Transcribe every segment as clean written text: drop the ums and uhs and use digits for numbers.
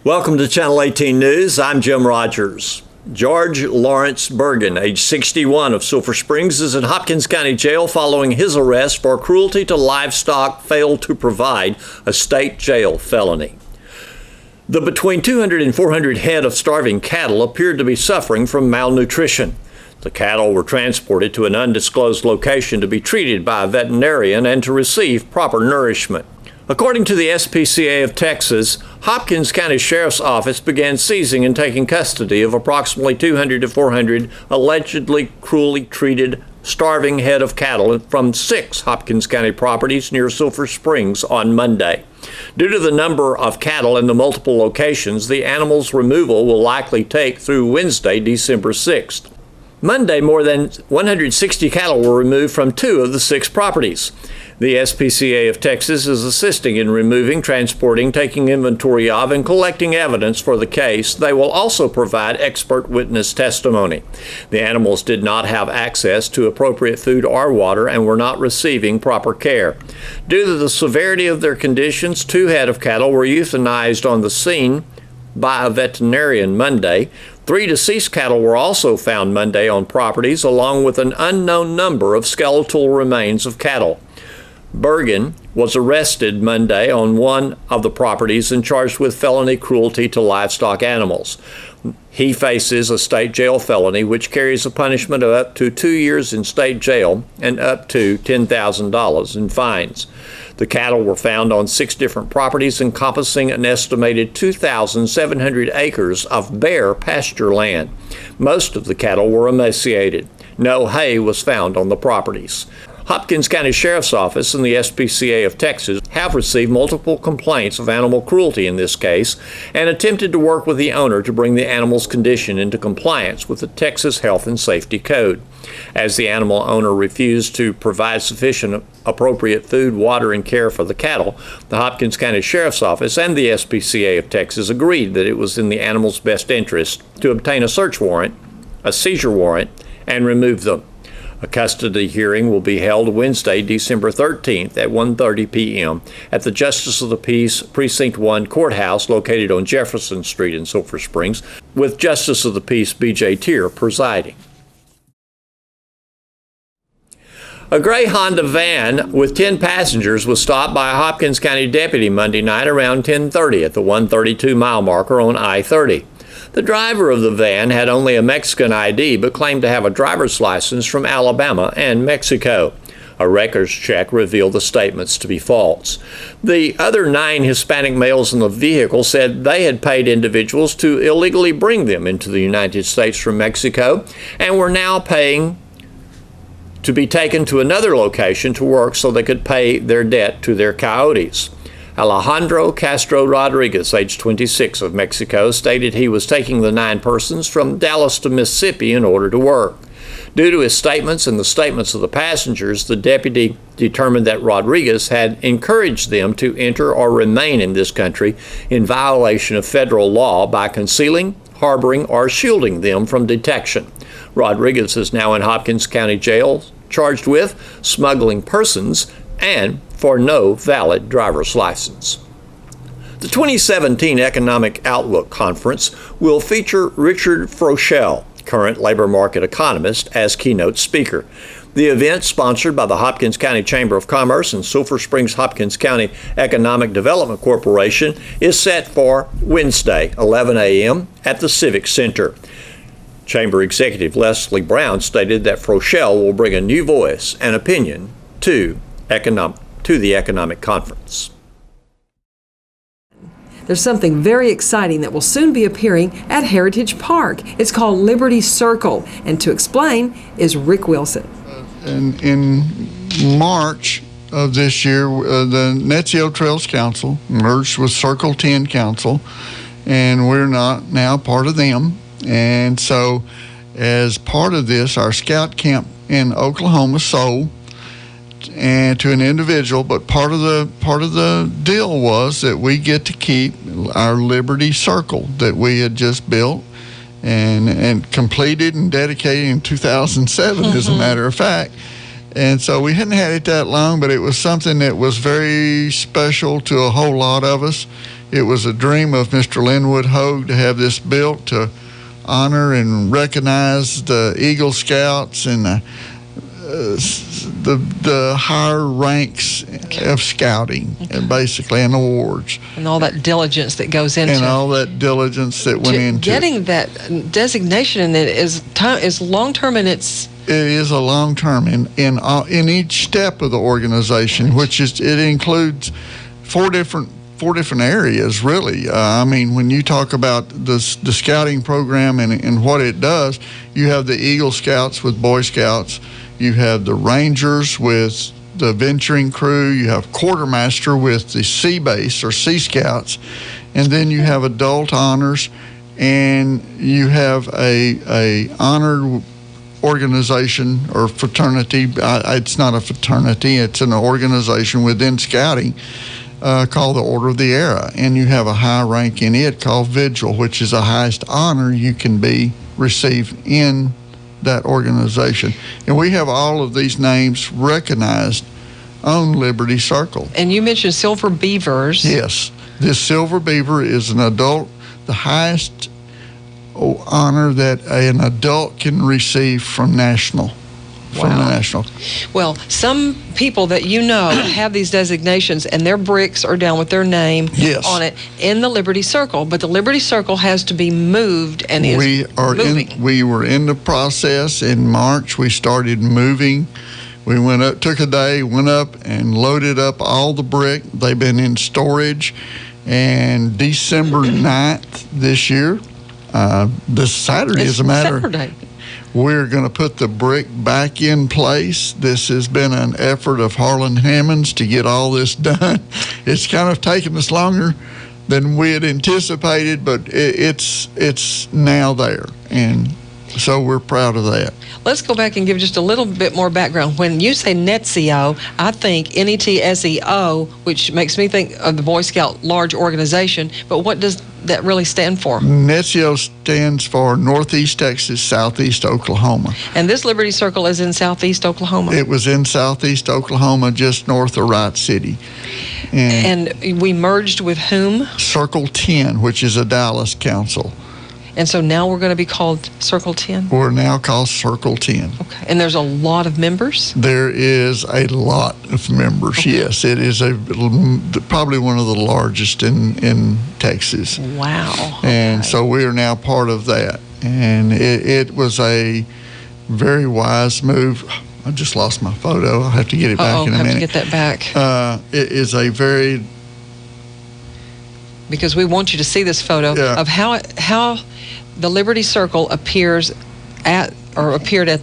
Welcome to Channel 18 News. I'm Jim Rogers. George Lawrence Bergen, age 61, of Sulphur Springs, is in Hopkins County Jail following his arrest for cruelty to livestock failed to provide, a state jail felony. The between 200 and 400 head of starving cattle appeared to be suffering from malnutrition. The cattle were transported to an undisclosed location to be treated by a veterinarian and to receive proper nourishment. According to the SPCA of Texas, Hopkins County Sheriff's Office began seizing and taking custody of approximately 200 to 400 allegedly cruelly treated starving head of cattle from 6 Hopkins County properties near Sulphur Springs on Monday. Due to the number of cattle in the multiple locations, the animals' removal will likely take through Wednesday, December 6th. Monday, more than 160 cattle were removed from 2 of the 6 properties. The SPCA of Texas is assisting in removing, transporting, taking inventory of, and collecting evidence for the case. They will also provide expert witness testimony. The animals did not have access to appropriate food or water and were not receiving proper care. Due to the severity of their conditions, 2 head of cattle were euthanized on the scene by a veterinarian Monday. 3 deceased cattle were also found Monday on properties, along with an unknown number of skeletal remains of cattle. Bergen was arrested Monday on one of the properties and charged with felony cruelty to livestock animals. He faces a state jail felony, which carries a punishment of up to 2 years in state jail and up to $10,000 in fines. The cattle were found on 6 different properties encompassing an estimated 2,700 acres of bare pasture land. Most of the cattle were emaciated. No hay was found on the properties. Hopkins County Sheriff's Office and the SPCA of Texas have received multiple complaints of animal cruelty in this case and attempted to work with the owner to bring the animal's condition into compliance with the Texas Health and Safety Code. As the animal owner refused to provide sufficient appropriate food, water, and care for the cattle, the Hopkins County Sheriff's Office and the SPCA of Texas agreed that it was in the animal's best interest to obtain a search warrant, a seizure warrant, and remove them. A custody hearing will be held Wednesday, December 13th at 1:30 p.m. at the Justice of the Peace Precinct 1 Courthouse located on Jefferson Street in Sulphur Springs, with Justice of the Peace B.J. Tier presiding. A gray Honda van with 10 passengers was stopped by a Hopkins County deputy Monday night around 10:30 at the 132-mile marker on I-30. The driver of the van had only a Mexican ID but claimed to have a driver's license from Alabama and Mexico. A records check revealed the statements to be false. The other 9 Hispanic males in the vehicle said they had paid individuals to illegally bring them into the United States from Mexico and were now paying to be taken to another location to work so they could pay their debt to their coyotes. Alejandro Castro Rodriguez, age 26, of Mexico, stated he was taking the 9 persons from Dallas to Mississippi in order to work. Due to his statements and the statements of the passengers, the deputy determined that Rodriguez had encouraged them to enter or remain in this country in violation of federal law by concealing, harboring, or shielding them from detection. Rodriguez is now in Hopkins County Jail, charged with smuggling persons and for no valid driver's license. The 2017 Economic Outlook Conference will feature Richard Froschell, current labor market economist, as keynote speaker. The event, sponsored by the Hopkins County Chamber of Commerce and Sulphur Springs Hopkins County Economic Development Corporation, is set for Wednesday, 11 a.m. at the Civic Center. Chamber Executive Leslie Brown stated that Froschell will bring a new voice and opinion to the economic conference. There's something very exciting that will soon be appearing at Heritage Park. It's called Liberty Circle, and to explain is Rick Wilson. In March of this year, the Netzio Trails Council merged with Circle 10 Council, and we're not now part of them. And so, as part of this, our scout camp in Oklahoma sold and to an individual, but part of the deal was that we get to keep our Liberty Circle that we had just built and completed and dedicated in 2007, as a matter of fact. And so we hadn't had it that long, but it was something that was very special to a whole lot of us. It was a dream of Mr. Linwood Hogue to have this built to honor and recognize the Eagle Scouts and the higher ranks of scouting, and basically, and awards. And all that diligence that goes into and all that diligence that went into getting that designation, and it is long term, and it is a long term in each step of the organization, which is it includes four different areas, really. I mean, when you talk about the scouting program and what it does, you have the Eagle Scouts with Boy Scouts, you have the Rangers with the venturing crew, you have Quartermaster with the Sea Base or Sea Scouts, and then you have adult honors, and you have a honored organization or fraternity. It's not a fraternity, it's an organization within scouting called the Order of the Era, and you have a high rank in it called Vigil, which is the highest honor you can receive in that organization. And we have all of these names recognized on Liberty Circle. And you mentioned Silver Beavers. Yes, this Silver Beaver is an adult, the highest honor that an adult can receive from national. From the national. Well, some people that you know have these designations, and their bricks are down with their name on it in the Liberty Circle. But the Liberty Circle has to be moved, and moving. We were in the process in March. We started moving. We went up, took a day, went up and loaded up all the brick. They've been in storage, and December 9th this year, this Saturday, as a matter. Saturday. We're going to put the brick back in place. This has been an effort of Harlan Hammonds to get all this done. It's kind of taken us longer than we had anticipated, but it's now there, and so we're proud of that. Let's go back and give just a little bit more background. When you say NETSEO, I think NETSEO, which makes me think of the Boy Scout large organization, but what does that really stand for? NETSEO stands for Northeast Texas, Southeast Oklahoma. And this Liberty Circle is in Southeast Oklahoma? It was in Southeast Oklahoma, just north of Wright City. And we merged with whom? Circle 10, which is a Dallas council. And so now we're going to be called Circle 10? We're now called Circle 10. Okay. And there's a lot of members? There is a lot of members, yes. It is probably one of the largest in Texas. Wow. And so we are now part of that. And it was a very wise move. I just lost my photo. I'll have to get it back in a minute. Have to get that back. It is a very... Because we want you to see this photo of how the Liberty Circle appeared at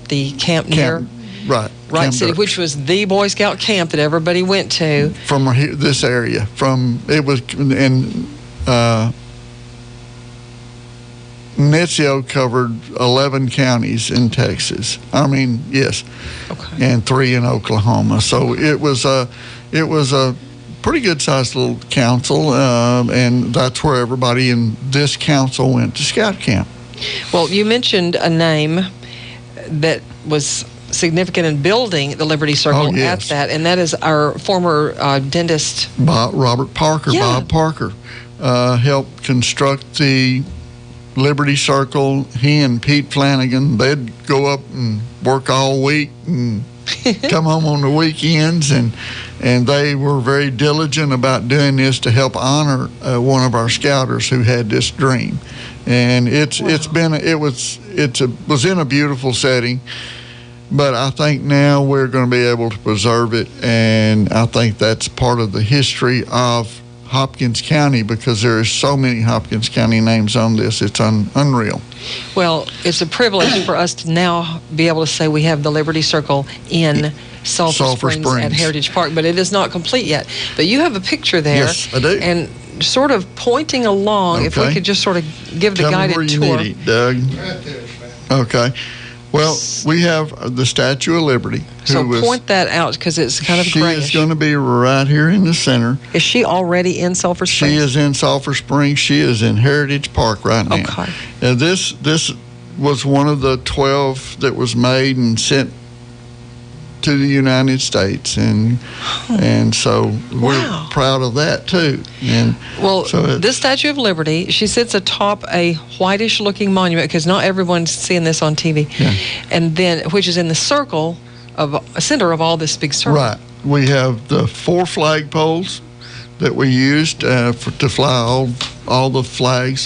the camp near Wright City, which was the Boy Scout camp that everybody went to. From this area, NETSEO covered 11 counties in Texas. I mean, yes, and 3 in Oklahoma. So it was a pretty good-sized little council, and that's where everybody in this council went to scout camp. Well, you mentioned a name that was significant in building the Liberty Circle at that, and that is our former dentist, Robert Parker. Yeah. Bob Parker helped construct the Liberty Circle. He and Pete Flanagan, they'd go up and work all week and come home on the weekends, and they were very diligent about doing this to help honor one of our scouters who had this dream. And it was in a beautiful setting, but I think now we're going to be able to preserve it, and I think that's part of the history of Hopkins County, because there are so many Hopkins County names on this. It's unreal. Well, it's a privilege for us to now be able to say we have the Liberty Circle in Sulphur Springs at Heritage Park, but it is not complete yet. But you have a picture there. Yes, I do. And sort of pointing along, if we could just sort of give the guided tour. Tell me where you need it, Doug. Right there. Okay. Well, we have the Statue of Liberty. So point that out, because it's kind of grayish. She is going to be right here in the center. Is she already in Sulphur Springs? She is in Sulphur Springs. She is in Heritage Park right now. Okay. This was one of the 12 that was made and sent to the United States, and so we're proud of that too. And so this Statue of Liberty, she sits atop a whitish-looking monument, because not everyone's seeing this on TV, and then which is in the center of all this big circle. Right. We have the 4 flagpoles that we used to fly all the flags,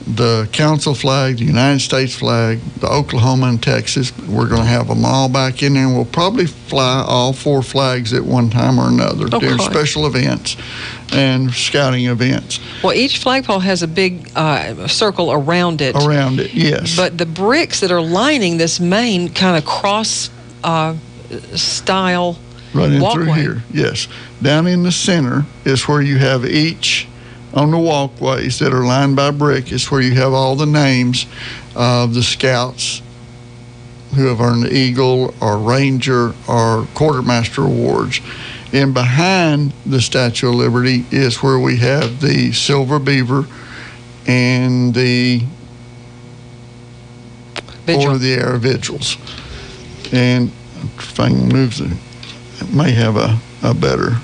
the council flag, the United States flag, the Oklahoma and Texas. We're going to have them all back in there, and we'll probably fly all 4 flags at one time or another during special events and scouting events. Well, each flagpole has a big circle around it. Around it, yes. But the bricks that are lining this main kind of cross style running walkway through here, yes. Down in the center is where you have each. On the walkways that are lined by brick is where you have all the names of the scouts who have earned the Eagle or Ranger or Quartermaster awards. And behind the Statue of Liberty is where we have the Silver Beaver and the Order of the Air Vigils. And if I can move it may have a better...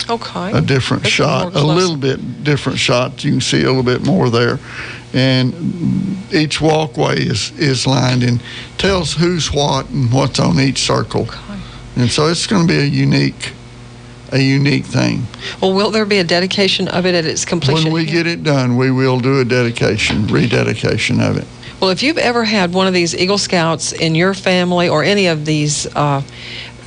a different shot, a little bit different shot. You can see a little bit more there. And each walkway is lined and tells who's what and what's on each circle. And so it's going to be a unique thing. Well, will there be a dedication of it at its completion? When we get it done, we will do a rededication of it. Well, if you've ever had one of these Eagle Scouts in your family, or any of these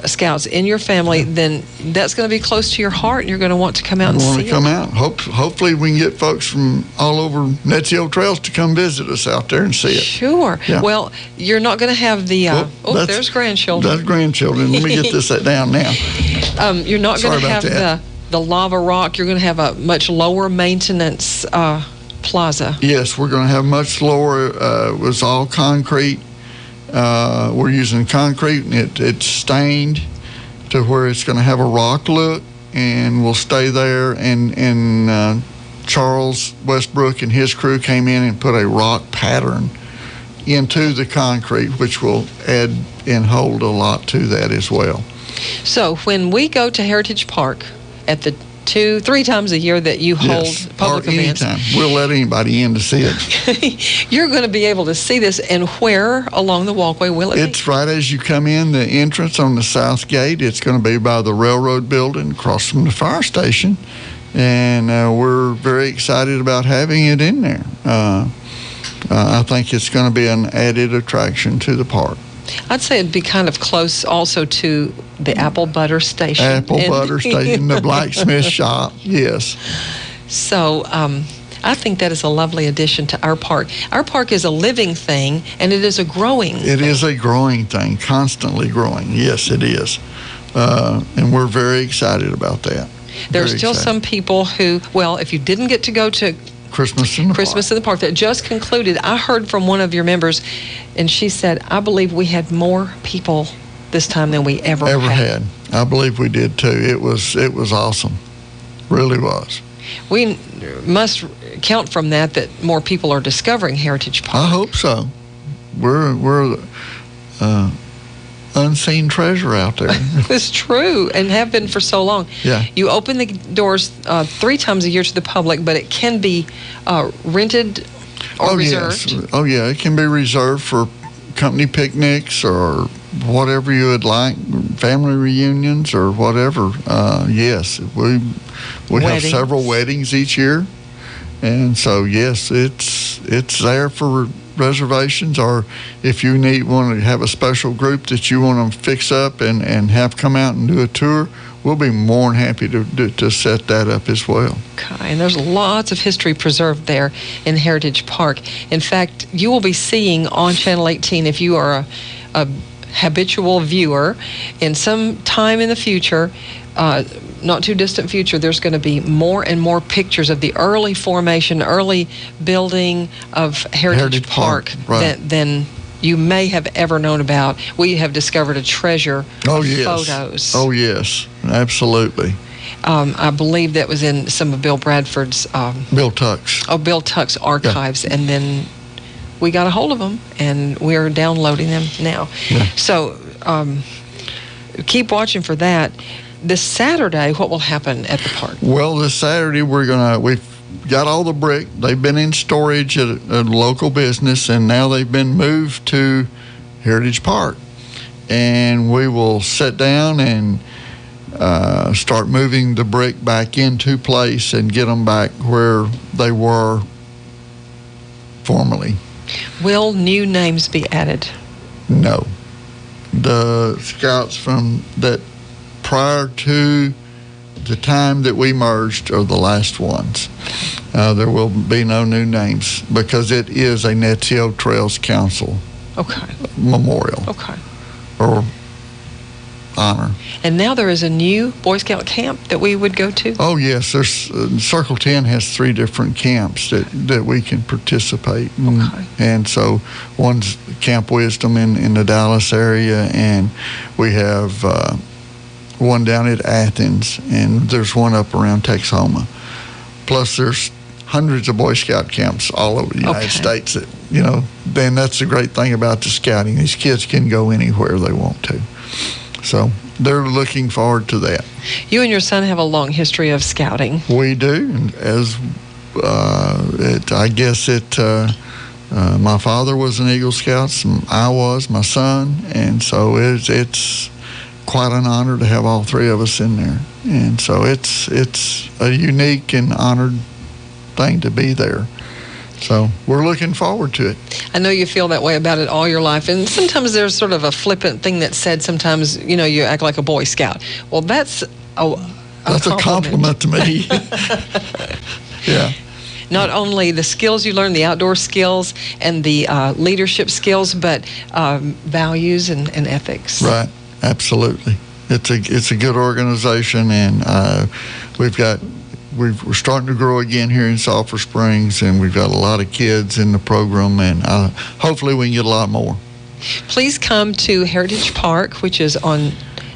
Scouts in your family, then that's going to be close to your heart, and you're going to want to come out and see it. We want to come out. Hopefully we can get folks from all over Netzio Trails to come visit us out there and see it. Sure. Yeah. Well, you're not going to have the... there's grandchildren. That's grandchildren. Let me get this down now. You're not going to have the lava rock. You're going to have a much lower maintenance plaza. Yes, we're going to have much lower. It was all concrete. We're using concrete, and it's stained to where it's going to have a rock look, and we'll stay there. And Charles Westbrook and his crew came in and put a rock pattern into the concrete, which will add and hold a lot to that as well. So when we go to Heritage Park at the 2-3 times a year that you hold public events. Anytime. We'll let anybody in to see it. You're going to be able to see this, and where along the walkway will it be? It's right as you come in, the entrance on the south gate. It's going to be by the railroad building across from the fire station, and we're very excited about having it in there. I think it's going to be an added attraction to the park. I'd say it'd be kind of close also to the apple butter station. The blacksmith shop, yes. So I think that is a lovely addition to our park. Our park is a living thing, and it is a growing thing. It is a growing thing, constantly growing. Yes, it is. And we're very excited about that. There's still some people who, well, if you didn't get to go to Christmas in the Park that just concluded, I heard from one of your members, and she said, I believe we had more people this time than we ever had. I believe we did too. It was awesome. Really was. We must count from that more people are discovering Heritage Park. I hope so. We're unseen treasure out there. It's true, and have been for so long. Yeah. You open the doors 3 times a year to the public, but it can be rented or reserved. Yes. Oh, yeah. It can be reserved for company picnics or whatever you would like, family reunions or whatever. Yes, we have several weddings each year, and so yes, it's there for reservations, or if you want to have a special group that you want to fix up and have come out and do a tour, we'll be more than happy to set that up as well. Okay, and there's lots of history preserved there in Heritage Park. In fact, you will be seeing on Channel 18, if you are a habitual viewer, in some time in the future, not too distant future, there's going to be more and more pictures of the early formation, early building of Heritage Park right. than you may have ever known about. We have discovered a treasure of photos. Oh, yes, absolutely. I believe that was in some of Bill Bradford's... Bill Tuck's. Oh, Bill Tuck's archives, and then we got a hold of them, and we're downloading them now. Yeah. So keep watching for that. This Saturday, what will happen at the park? Well, this Saturday we've got all the brick. They've been in storage at a local business, and now they've been moved to Heritage Park. And we will sit down and start moving the brick back into place and get them back where they were formerly. Will new names be added? No. The scouts from that prior to the time that we merged are the last ones. There will be no new names because it is a Netzio Trails Council memorial or honor. And now there is a new Boy Scout camp that we would go to? Oh, yes. There's Circle 10 has 3 different camps that we can participate in. And so one's Camp Wisdom in the Dallas area, and we have one down at Athens, and there's one up around Texoma. Plus there's hundreds of Boy Scout camps all over the United States that, then that's the great thing about the scouting. These kids can go anywhere they want to. So they're looking forward to that. You and your son have a long history of scouting. We do. As I guess my father was an Eagle Scout, I was, my son, and so it's quite an honor to have all 3 of us in there. And so it's a unique and honored thing to be there. So we're looking forward to it. I know you feel that way about it all your life, and sometimes there's sort of a flippant thing that's said sometimes, you act like a Boy Scout. Well, that's a compliment to me. Yeah. Not only the skills you learn, the outdoor skills and the leadership skills, but values and ethics. Right, absolutely. It's a good organization, and we're starting to grow again here in Sulphur Springs, and we've got a lot of kids in the program, and hopefully we can get a lot more. Please come to Heritage Park, which is on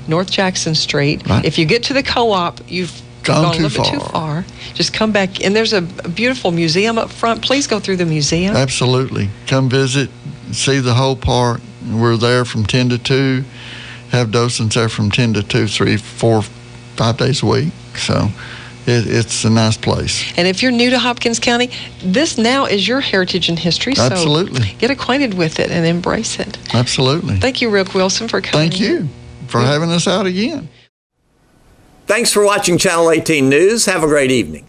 North Jackson Street. Right. If you get to the co-op, you've gone a little bit too far. Just come back, and there's a beautiful museum up front. Please go through the museum. Absolutely. Come visit, see the whole park. We're there from 10 to 2. Have docents there from 10 to 2, 3, 4, 5 days a week. So it's a nice place. And if you're new to Hopkins County, this now is your heritage and history. Absolutely. So get acquainted with it and embrace it. Absolutely. Thank you, Rick Wilson, for coming. Thank you for having us out again. Thanks for watching Channel 18 News. Have a great evening.